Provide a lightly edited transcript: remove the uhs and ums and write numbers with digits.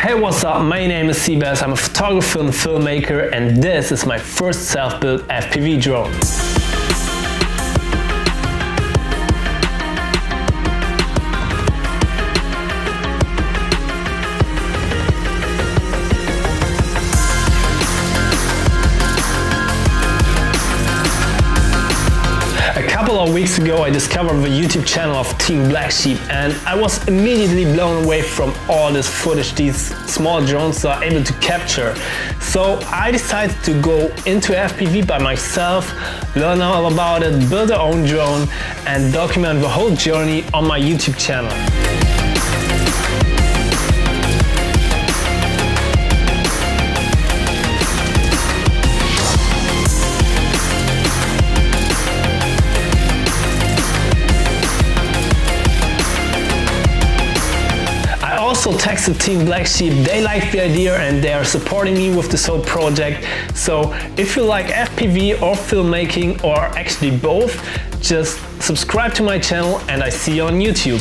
Hey, what's up? My name is Sebaz. I'm a photographer and filmmaker, and this is my first self-built FPV drone. A couple of weeks ago I discovered the YouTube channel of Team Black Sheep, and I was immediately blown away from all this footage these small drones are able to capture. So I decided to go into FPV by myself, learn all about it, build our own drone and document the whole journey on my YouTube channel. Also texted Team Black Sheep. They like the idea and they are supporting me with this whole project. So if you like FPV or filmmaking, or actually both, just subscribe to my channel and I see you on YouTube.